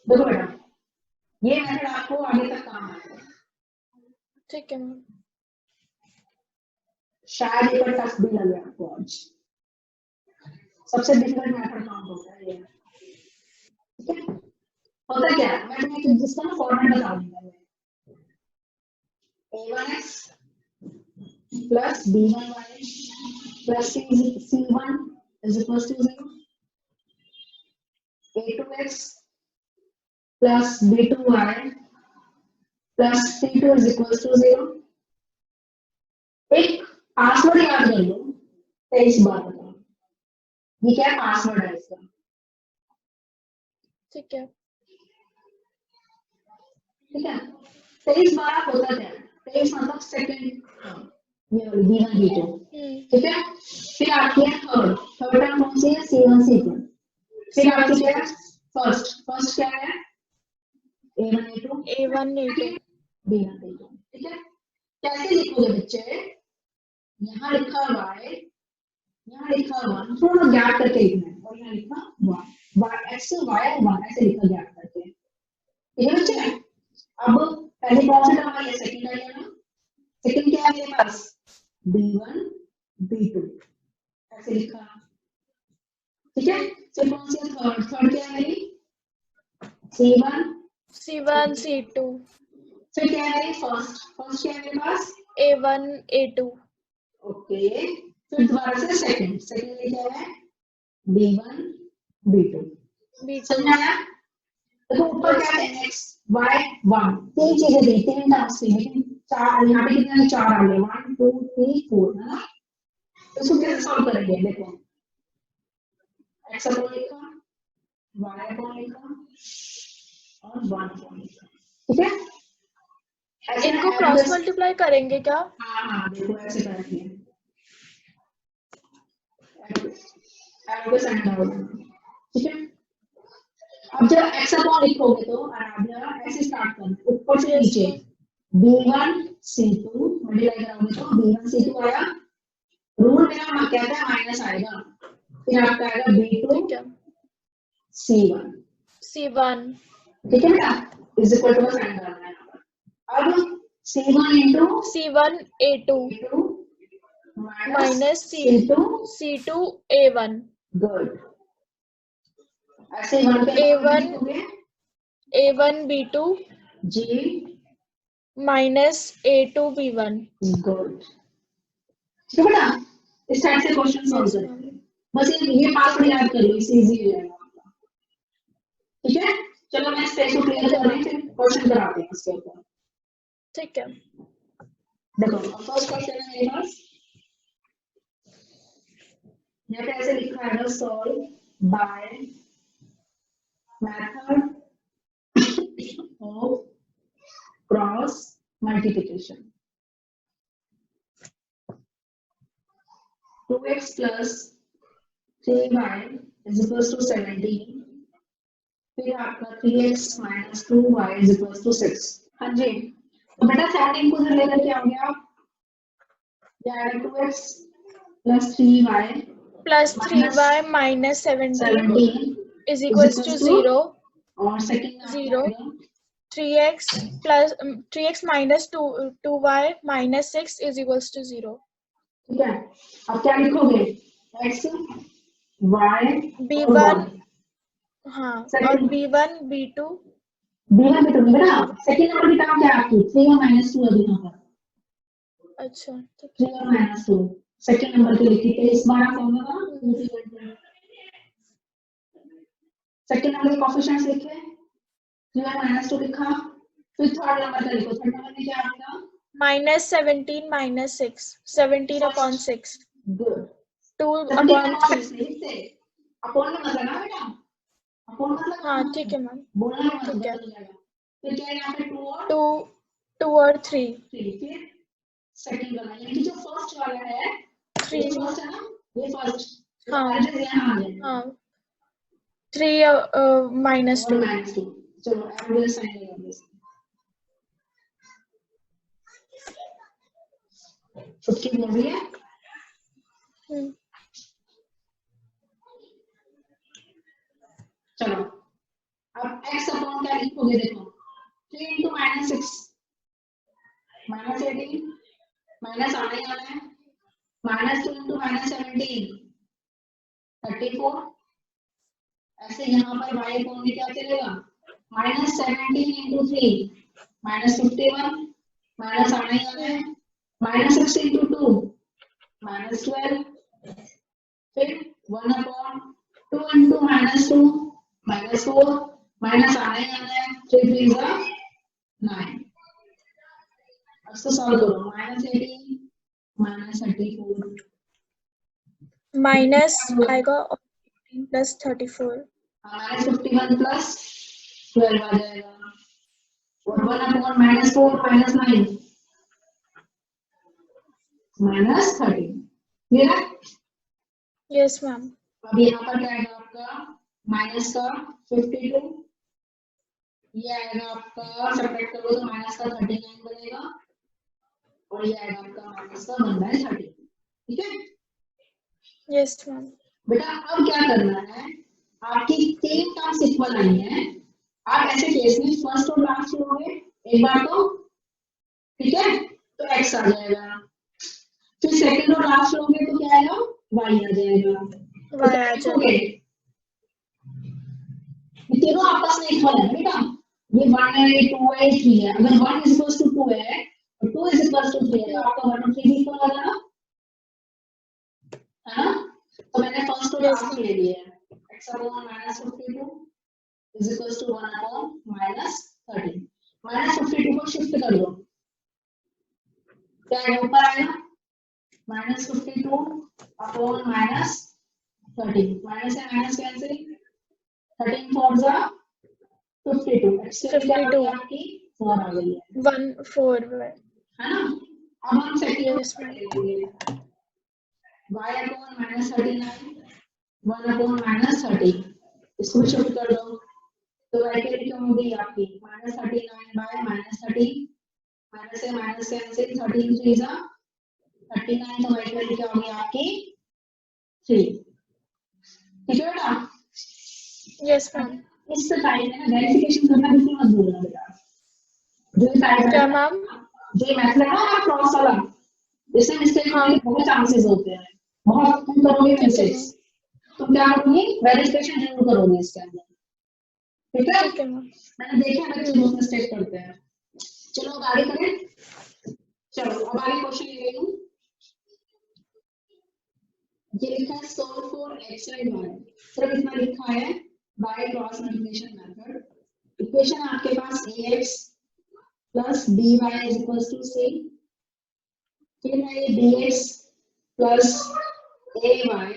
देखो बेटा, ये मेथड आपको आगे तक काम आएगा। ठीक है मैम। शायद ये पर टफ भी लगे आपको आज। सबसे डिफिकल्ट मेथड काम होता है ये। ठीक है, होता क्या है, मैं तुम्हें जिसका ना फॉर्मेट बता दूंगा। a1x plus b1y plus c1 is equals to 0, a2x plus b2y plus c2 is equals to 0। एक पासवर्ड याद कर लो, 23 बार बताओ ये क्या पासवर्ड है इसका। ठीक है, ठीक है, 23 बार होता क्या है, 23 मतलब सेकंड, ये वाली b1 b2। ठीक है, फिर आती है थर्ड, थर्ड टर्म कौन सी है, c1 c2। फिर आती है फर्स्ट, फर्स्ट क्या है, a1 a2 b1 b2। ठीक है, कैसे लिखोगे बच्चे, यहाँ लिखा y, यहाँ लिखा 1, थोड़ा गैप करके लिखना है, और यहाँ लिखा 1, x y 1 ऐसे लिखा गैप करके। ठीक है बच्चे, अब पहले कौन सा टर्म है, सेकंड आ गया ना, सेकंड क्या है मेरे पास, b1 b2 ऐसे लिखा। ठीक है, फिर कौन सी है थर्ड, थर्ड क्या है मेरी, c1 c2। फिर क्या है फर्स्ट, फर्स्ट क्या है मेरे पास, a1 a2। ओके, फिर दोबारा से सेकंड, सेकंड में क्या है, b1 b2। समझ आया। देखो ऊपर क्या है, x y 1, तीन चीजें दी, तीन टर्म्स थी, लेकिन चार यहाँ पे कितने, चार आ गए, 1 2 3 4 है ना। तो इसको कैसे सॉल्व करेंगे, देखो x अपॉन लिखा, y अपॉन लिखा और 1 अपॉन लिखा। ठीक है, इनको क्रॉस मल्टीप्लाई करेंगे क्या? हाँ देखो ऐसे करेंगे, एरो के साइन डालोगे। ठीक है, अब जब x अपॉन लिखोगे तो आराध्या ऐसे स्टार्ट करना, ऊपर से नीचे b1 c2 मल्टीप्लाई कराओगे तो b1 c2 आया, रूल मेरा कहता है माइनस आएगा, फिर आपका आएगा b2 c1। ठीक है बेटा, इज इक्वल टू साइन डालना है। अब c1 into c1 a2 minus c2 a1। Good, ऐसे 1 पे a1 b2 जी माइनस a2 b1। गुड। ठीक है बेटा, इस टाइप से क्वेश्चन सॉल्व करते हैं, बस ये पासवर्ड याद कर लो, इससे इजी हो जाएगा आपका। ठीक है, चलो मैं इस पेज को क्लियर कर रही हूँ, फिर क्वेश्चन कराते हैं इसके ऊपर। ठीक है, देखो फर्स्ट क्वेश्चन है मेरे पास, यहाँ पे ऐसे लिखा है, solve by method of cross multiplication. 2x plus 3y is equals to 17, फिर आपका 3x minus 2y is equals to 6। हाँ जी, तो बेटा 17 को इधर लेकर के आओगे आप, या 2x plus 3y minus 17 is equals to 0, और second 0 3x minus 2y minus 6 is equals to 0। ठीक है, अब क्या लिखोगे, x y b1 हाँ और b1 b2 b1 b2 बेटा, सेकंड नंबर की टर्म क्या है आपकी, 3 और -2 अभी यहाँ पर। अच्छा 3 और -2 सेकंड नंबर पे लिखी थी, इस बार आप होगा सेकंड नंबर के कोएफिशिएंट्स लिखे, 3 और -2 लिखा, फिर थर्ड नंबर का लिखो, थर्ड नंबर में क्या आएगा, -17 minus 6 17/6 गुड, 2/3। अपॉन में मत लगाना बेटा, अपॉन मत लगाना, हाँ ठीक है मैम, बोलना मत, ठीक है। फिर क्या है यहाँ पे 2 और 3 फिर सेकंड वाला, यानी कि जो फर्स्ट वाला है 3 ये फर्स्ट है ना, ये फर्स्ट, हाँ यहाँ आ जाएगा हाँ 3 minus 2। चलो एवरेज साइन लगाओगे, 15 हो रही है। चलो अब x अपॉन लिखोगे, देखो 3 इंटू माइनस 6 माइनस 18, माइनस आने वाला है, माइनस 2 इंटू माइनस 17 34, ऐसे यहाँ पर y को में क्या चलेगा, माइनस 17 इंटू 3 माइनस 51, माइनस आने वाला है, माइनस 6 इंटू 2 माइनस 12, फिर 1 upon 2 into minus 2 minus 4, minus आने वाला है, 3 3 जा 9। अब इसको सॉल्व करो, माइनस 18 माइनस 34 माइनस आएगा 18 प्लस 34, माइनस 51 प्लस 12 आ जाएगा, और 1 upon minus 4 minus 9 minus 13। Clear है? Yes ma'am. अब यहाँ पर क्या आएगा आपका, माइनस का 52, ये आएगा आपका, सब्ट्रैक्ट करो तो माइनस का 39 बनेगा, और ये आएगा आपका माइनस का 1/30। ठीक है? Yes ma'am. बेटा अब क्या करना है, आपकी 3 टर्म्स इक्वल आई है, आप ऐसे केस में फर्स्ट और लास्ट लोगे एक बार तो, ठीक है, तो x आ जाएगा, फिर सेकंड और लास्ट लोगे तो क्या आएगा, y आ जाएगा, y आ जाएगा। ये तीनों आपस में इक्वल है बेटा, ये 1 है, 2 है, 3 है, अगर 1 इज इक्वल टू 2 है और 2 इज इक्वल टू 3 है तो आपका 1 और 3 भी इक्वल होगा ना, है ना? तो मैंने फर्स्ट और लास्ट ले लिया है, x upon minus 52 is equal to 1 upon minus 13, minus 52 को शिफ्ट कर दो, क्या है ऊपर आएगा, माइनस 52 अपॉन माइनस 13, माइनस से माइनस कैंसिल, 13 4 जा 52, एक्सट्रीम आपकी 4 आ गई है, 1 4 है ना? अब हम सेकंड यस में मैम। लेंगे y upon minus 39 1 upon minus 30, इसको शिफ्ट कर दो तो y की क्या होगी आपकी माइनस 39 बाय माइनस 30, माइनस से माइनस कैंसिल, 13 3 जा 39, तो y की क्या होगी आपकी 3। ठीक है बेटा? Yes ma'am. इस टाइम में ना वेरिफिकेशन करना बिल्कुल मत भूलना बेटा, जो टाइम क्या मैम? जो मैथ है ना क्रॉस वाला, इसमें मिस्टेक होने के बहुत चांसेस होते हैं, बहुत तुम करोगे मिस्टेक्स, तुम क्या करोगे, वेरिफिकेशन जरूर करोगे इसके अंदर, ठीक है? ठीक है मैम। मैंने देखा बच्चे बहुत मिस्टेक करते हैं। चलो अब आगे करें, चलो अब आगे क्वेश्चन ले रही हूँ, ये लिखा है solve for x and y, सिर्फ इतना लिखा है by cross multiplication method, equation आपके पास ax plus by is equal to c, फिर है ये bx plus ay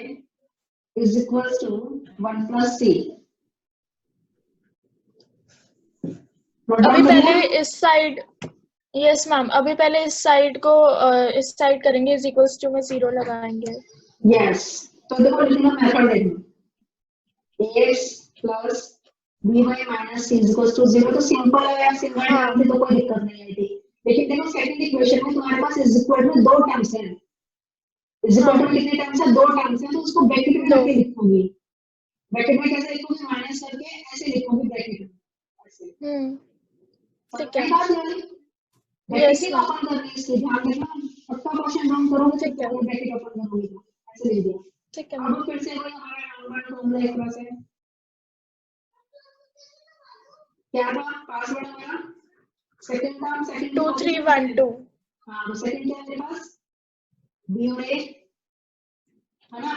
is equal to 1 plus c। अभी पहले इस साइड, यस मैम, अभी पहले इस साइड को इस साइड करेंगे, इज इक्वल्स टू में 0 लगाएंगे। यस, तो देखो लिखना मेथड देखो, ax plus by minus c is equal to 0, तो सिंपल है, सिंपल टर्म से तो कोई दिक्कत नहीं आई थी, लेकिन देखो सेकंड इक्वेशन में तुम्हारे पास इज इक्वल में दो टर्म्स हैं, इज इक्वल में कितने टर्म्स है, दो टर्म्स हैं, तो उसको ब्रैकेट में करके लिखोगे, ब्रैकेट में कैसे लिखोगे, माइनस करके ऐसे लिखोगे ब्रैकेट में ऐसे, ठीक है। ब्रैकेट ही ओपन करनी है, इसलिए ध्यान रखना, पक्का क्वेश्चन रॉन्ग करोगे तो ब्रैकेट ओपन करोगे, ऐसे लिख दिया। ठीक है। अब फिर से वही हमारा नंबर फॉर्मूला एक बार से क्या था, पासवर्ड हमारा सेकंड टर्म, सेकंड 2 3 1 2, हां तो सेकंड क्या है मेरे पास, b और a, है ना?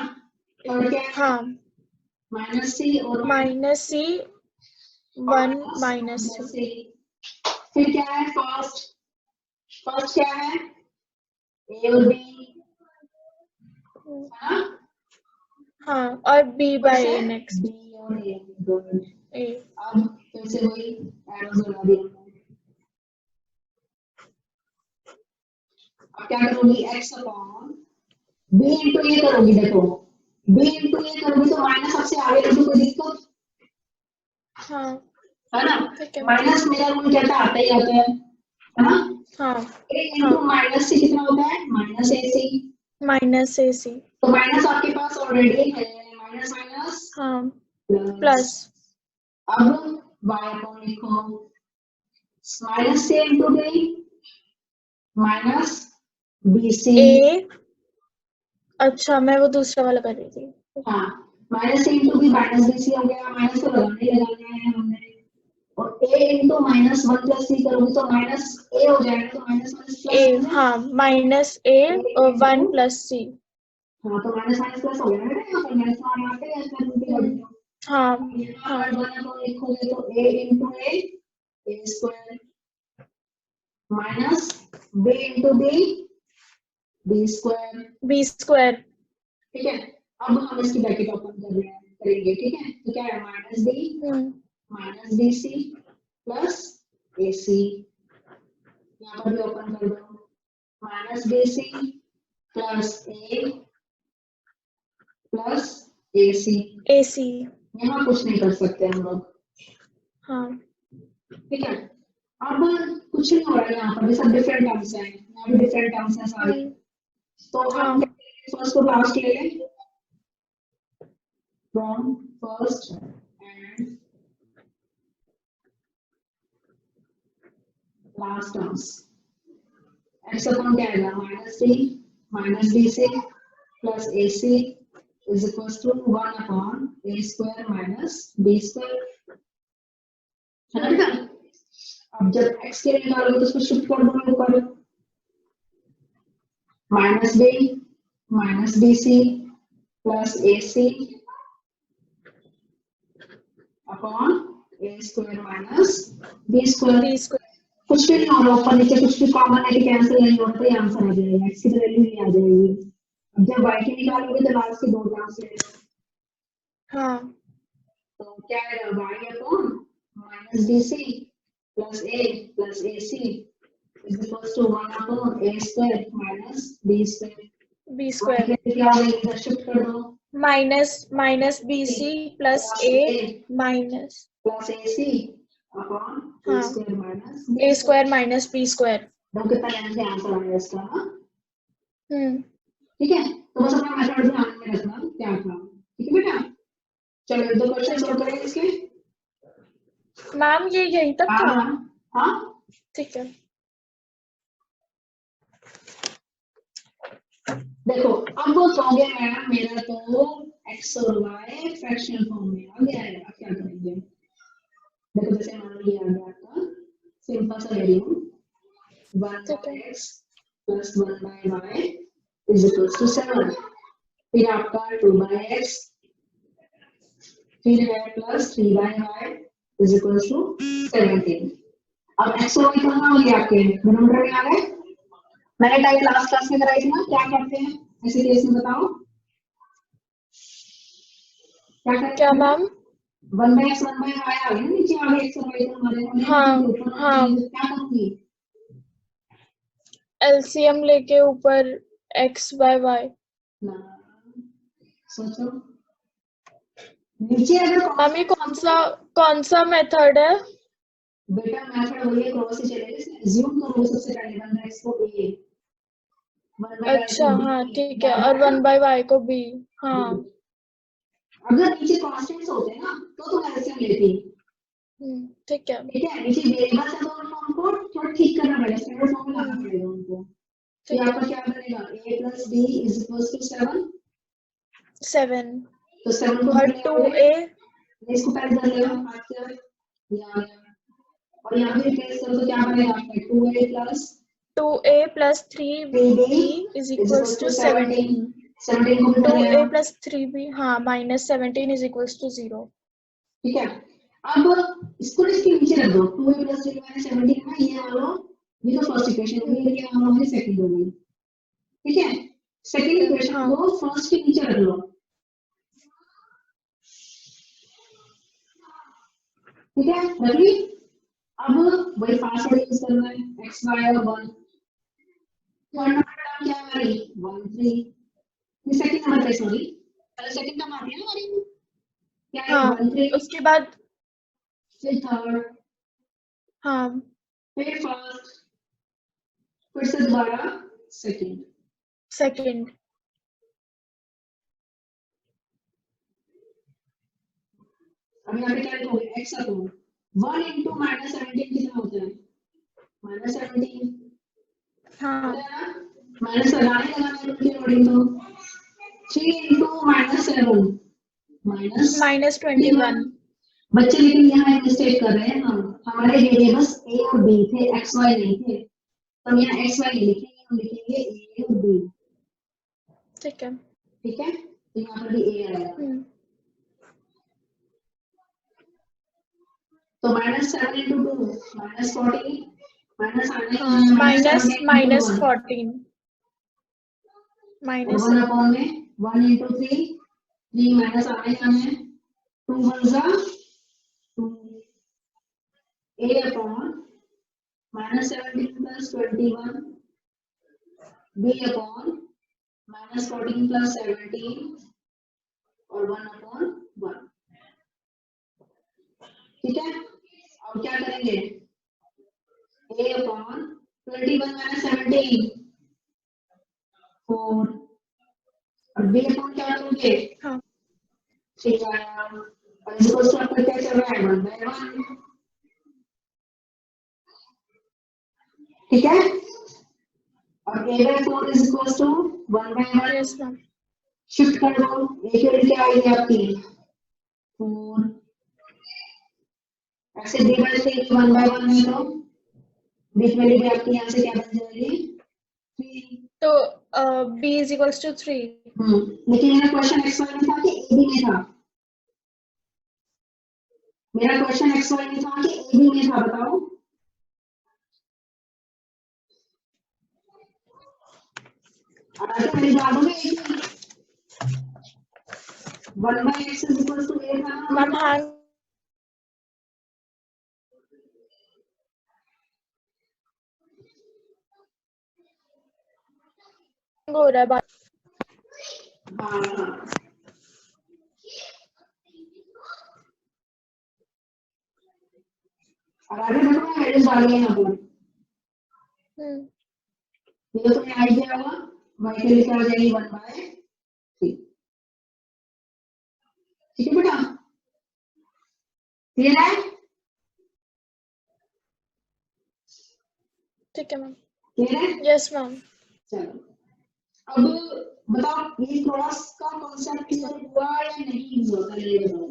थर्ड क्या है, हाँ माइनस c और माइनस c 1 माइनस c, फिर क्या है फर्स्ट क्या है a और b, हाँ, और b by a next, b और a गुड, a। अब फिर से वही एरोस लगा दिया, अब क्या करोगी x upon b into a करोगी, देखो b इंटू a करोगी तो माइनस सबसे आगे रखो, कोई दिक्कत, हाँ है ना? ठीक है। माइनस मेरा रूल कहता आता ही आता है ना? हाँ a इंटू माइनस से कितना होता है, माइनस ac, माइनस ac, तो माइनस आपके पास ऑलरेडी है, माइनस माइनस हाँ प्लस, प्लस, अब y अपॉन लिखो minus C into D minus B C. ए, अच्छा मैं वो दूसरा वाला कर रही थी। हाँ minus C into B minus B C हो गया, माइनस तो लगाना है हमने। और a into minus one plus C करोगे तो माइनस ए हो जाएगा, तो माइनस माइनस ए, प्लस हाँ माइनस ए वन प्लस सी। हाँ तो माइनस माइनस प्लस हो गया ना, यहाँ पर माइनस वन यहाँ पे या फिर हम्म, हाँ हाँ यहाँ पर तो लिखोगे तो a into A square minus b into B square. B square. ठीक है, अब हम इसकी ब्रैकेट ओपन कर रहे हैं करेंगे। ठीक है, तो क्या है minus B C plus A सी, यहाँ पर भी ओपन कर दो minus B C plus A plus A सी। ए सी, यहाँ कुछ नहीं कर सकते हम लोग। हाँ ठीक है, अब कुछ नहीं हो रहा है, यहाँ पर भी सब डिफरेंट टर्म्स हैं, यहाँ भी डिफरेंट टर्म्स हैं सारे। तो हाँ हम फर्स्ट को लास्ट ले लें, from first and last terms. X upon क्या आएगा minus B C plus A C is equal to 1 upon A square minus B square, है ना बेटा। अब जब x के लिए निकालोगे तो उसको शिफ्ट कर दो ऊपर, minus B C plus A C upon A square minus B square. B square. कुछ भी नहीं होगा, ऊपर नीचे कुछ भी कॉमन है, कैंसिल नहीं होता, ये आंसर आ जाएगा, x की वैल्यू नहीं आ जाएगी। अब जब y की निकालोगे तो लास्ट के दो टर्म्स ले लो, हाँ तो क्या आएगा y upon minus B C plus A C is equal to 1 upon A square minus B square. B square क्या होगा, इधर शिफ्ट कर दो minus B C plus A minus plus A C upon हाँ square minus A square minus B square. देखो कितना ध्यान से आंसर आएगा इसका। हाँ ठीक ठीक है, तो बस अपना मेथड ध्यान में रखना क्या था। ठीक है बेटा, चलो एक दो क्वेश्चन सॉल्व करेंगे इसके। मैम ये यहीं तक था। हाँ ठीक है, देखो अब वो कहोगे मैम मेरा तो एक्स और वाई फ्रैक्शनल फॉर्म में आ गया है, अब क्या करेंगे। देखो जैसे मान लो ये आ गया आपका, सिंपल सा ले रही हूँ 1 by x plus 1 by y is equals to 7। फिर आपका 2 by x फिर है plus 3 by y is equals to 17। अब x और y कहाँ हो गए आपके डिनोमिनेटर में आ गए। मैंने टाइप लास्ट क्लास में कराई थी ना, क्या करते हैं ऐसे केस में बताओ क्या करते हैं। क्या ma'am 1 by x 1 by y आ गए नीचे आ गए, x और y तो हमारे हाँ क्या करूंगी एलसीएम लेके ऊपर एक्स बाय वाई। ना सोचो नीचे अगर मैम ये कौन सा मेथड है। बेटा मेथड वही है, क्रॉस से चलेगा, इसमें अज्यूम करो सबसे पहले 1 x को a 1 by y अच्छा को हाँ b ठीक है, और 1 बाय वाई को बी। हाँ अगर नीचे कांस्टेंट्स होते ना तो तुम एलसीएम लेती। ठीक है। ठीक है, नीचे वेरिएबल्स है तो उनको थोड़ा ठीक करना पड़ेगा, स्टैंडर्ड फॉर्म में लाना पड़ेगा उनको। तो यहाँ पर क्या बनेगा a plus b is equals to 7। 7 तो 7 को और 2a इसको पहले इधर ले आओ, आकर यहाँ और यहाँ भी रिप्लेस करो तो क्या बनेगा आपका 2a plus 2a plus 3b is equals to 17। 17 को भी इधर ले 2a आओ। plus 3b हाँ minus 17 is equals to 0। ठीक है, अब इसको इसके नीचे रख दो 2a plus 3 minus 17 ना, ये वाला ये तो फर्स्ट इक्वेशन हो गई, ये हमारी सेकंड हो गई। ठीक है, सेकंड इक्वेशन को फर्स्ट के नीचे रख लो। ठीक है रख ली। अब वही पासवर्ड यूज करना है x y और 1 नंबर क्या हमारी 1 3 ये सेकंड नंबर पे सॉरी पहले सेकंड टर्म आती है ना हमारी, क्या है 1 3 उसके बाद फिर थर्ड हाँ फिर फर्स्ट फिर से दोबारा सेकंड। अब यहाँ पे क्या लिखोगे x अपॉन 1 इंटू माइनस 17 कितना होता है? माइनस 17 हाँ माइनस लगाने की लोडिंग तो 3 इंटू माइनस 7 माइनस -21। बच्चे लेकिन यहाँ एक मिस्टेक कर रहे हैं हम, हमारे वेरिएबल्स ए और बी थे, एक्स वाई नहीं थे, तो हम यहाँ एक्स वाई लिखेंगे, हम लिखेंगे ए और बी। ठीक है ठीक है, तो यहाँ पर भी ए आएगा। तो -7 इंटू 2 -14 माइनस आने माइनस 14 माइनस 1 अपॉन में 1 इंटू 3 3 माइनस आने जाने 2 1 जा 2 a upon -17 plus 21 b upon -14 plus 17 और 1 अपॉन 1। ठीक है, अब क्या करेंगे? a अपॉन 21 माइनस 17 4 और b अपॉन क्या करोगे? हाँ 3 आया और इसको स्टॉप करके क्या चल रहा है 1 बाय 1। ठीक है, और a by 4 is equals to 1 by 1। Yes ma'am shift कर दो, a की वैल्यू क्या आएगी आपकी 4, ऐसे b by 3 1 by 1 है तो b की वैल्यू भी आपकी यहाँ से क्या बन जाएगी 3। तो b इज इक्वल्स टू 3। लेकिन मेरा क्वेश्चन x y में था कि a b में था, मेरा क्वेश्चन x y में था कि a b में था, बताओ। और आगे मेरी बातों में 1 by x is equals to a था मैम हैंग हो रहा है बात। हाँ और आगे देखो मैं वैल्यूज डाली है यहाँ पर, ये तो तुम्हें आइडिया होगा, y के लिए क्या आ जाएगी 1 by 3। ठीक है बेटा, क्लियर है? ठीक है मैम। क्लियर है? Yes ma'am. चलो अब बताओ ये क्रॉस का कॉन्सेप्ट क्लियर हुआ या नहीं हुआ, पहले ये बताओ।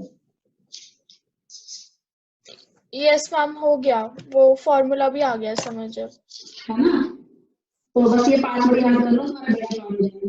यस मैम हो गया, वो फॉर्मूला भी आ गया समझ। है ना, तो बस ये 5 बड़ी याद कर लो, तुम्हारा बेटा काम हो जाएगा।